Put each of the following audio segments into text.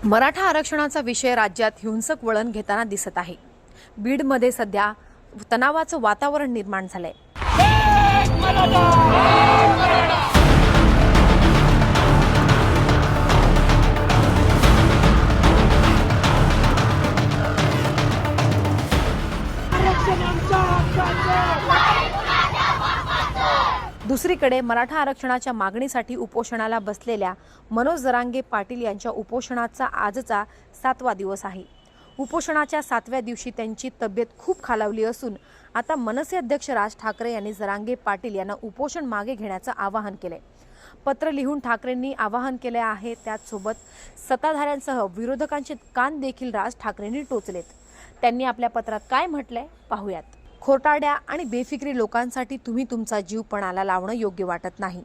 मराठा आरक्षणाचा विषय राज्यात हिंसक वळण घेताना दिसत आहे। बीडमध्ये सध्या तणावाचं वातावरण निर्माण झालंय। दुसरीकडे मराठा आरक्षणाच्या मागणीसाठी उपोषणाला बसलेल्या मनोज जरांगे पाटील यांच्या उपोषणाचा आजचा 7वा दिवस आहे। उपोषणाच्या 7व्या दिवशी त्यांची तब्येत खूप खालावली असून आता मनसे अध्यक्ष राज ठाकरे यांनी जरांगे पाटील यांना उपोषण मागे घेण्याचं आवाहन केले। पत्र लिहून ठाकरेंनी आवाहन केले आहे। त्याचसोबत सत्ताधाऱ्यांसह विरोधकांचे कान देखील राज ठाकरेंनी टोचलेत। त्यांनी आपल्या पत्रात काय म्हटलंय पाहूयात। खोटारड्या आणि बेफिक्री लोकांसाठी तुम्ही तुमचा जीव पणाला लावणं योग्य वाटत नाही,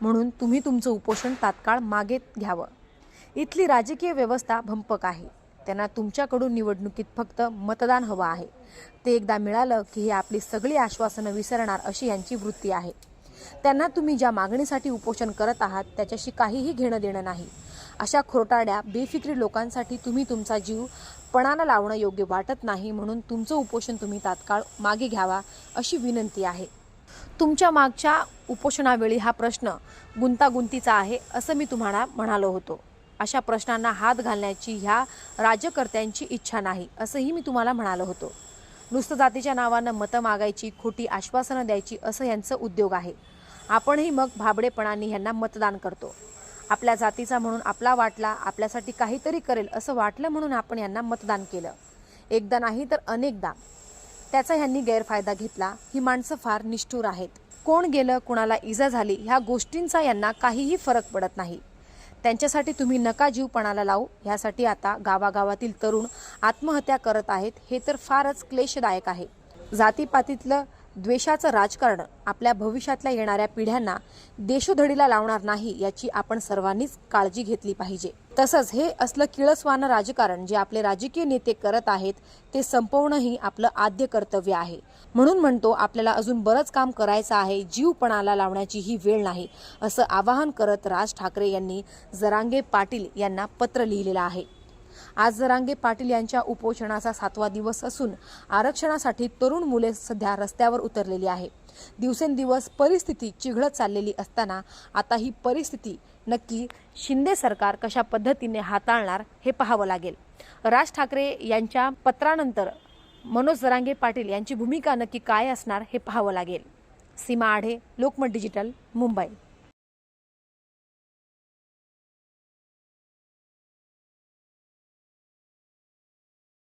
म्हणून तुम्ही तुमचं उपोषण तात्काळ मागे घ्यावं। इथली राजकीय व्यवस्था भंपक आहे। त्यांना तुमच्याकडून निवडणुकीत फक्त मतदान हवं आहे। ते एकदा मिळालं की हे आपली सगळी आश्वासनं विसरणार अशी यांची वृत्ती आहे। त्यांना तुम्ही ज्या मागणीसाठी उपोषण करत आहात त्याच्याशी काहीही घेणं देणं नाही। अशा खोटारड्या बेफिक्री लोकांसाठी तुम्ही तुमचा जीव पणाला लावणं योग्य वाटत नाही, म्हणून तुमचं उपोषण तुम्ही तात्काळ मागे घ्यावा अशी विनंती आहे। तुमच्या मागच्या उपोषणावेळी हा प्रश्न गुंतागुंतीचा आहे असं मी तुम्हाला म्हणालो होतो। अशा प्रश्नांना हात घालण्याची ह्या राज्यकर्त्यांची इच्छा नाही असंही मी तुम्हाला म्हणालो होतो। नुसतं जातीच्या नावानं मतं मागायची, खोटी आश्वासनं द्यायची असं यांचं उद्योग आहे। आपणही मग भाबडेपणाने यांना मतदान करतो। आपल्या जातीचा म्हणून आपला वाटला, आपल्यासाठी काहीतरी करेल असं वाटलं म्हणून आपण यांना मतदान केलं। एकदा नाही तर अनेकदा त्याचा यांनी गैरफायदा घेतला। ही माणसं फार निष्ठुर आहेत। कोण गेलं, कुणाला इजा झाली ह्या गोष्टींचा यांना काहीही फरक पडत नाही। त्यांच्यासाठी तुम्ही नका जीव पणाला लावू। ह्यासाठी आता गावागावातील तरुण आत्महत्या करत आहेत। हे तर फारच क्लेशदायक आहे। जातीपातीतलं द्वेषाचं राजकारण आपल्या भविष्यातल्या येणाऱ्या पिढ्यांना देशोधडीला लावणार नाही याची आपण सर्वांनीच काळजी घेतली पाहिजे। तसंच हे असलं किळसवाणं राजकारण जे आपले राजकीय नेते करत आहेत ते संपवणंही आपलं आद्य कर्तव्य आहे। म्हणून म्हणतो आपल्याला अजून बरंच काम करायचं आहे। जीव पणाला लावण्याची ही वेळ नाही असं आवाहन करत राज ठाकरे यांनी जरांगे पाटील यांना पत्र लिहिलेलं आहे। आज जरांगे पाटील यांच्या उपोषणाचा 7वा दिवस असून आरक्षणासाठी तरुण मुले सध्या रस्त्यावर उतरलेली आहे। दिवसेंदिवस परिस्थिती चिघळत चाललेली असताना आता ही परिस्थिती नक्की शिंदे सरकार कशा पद्धतीने हाताळणार हे पाहावं लागेल। राज ठाकरे यांच्या पत्रानंतर मनोज जरांगे पाटील यांची भूमिका नक्की काय असणार हे पाहावं लागेल। सीमा आढे, लोकमत डिजिटल, मुंबई।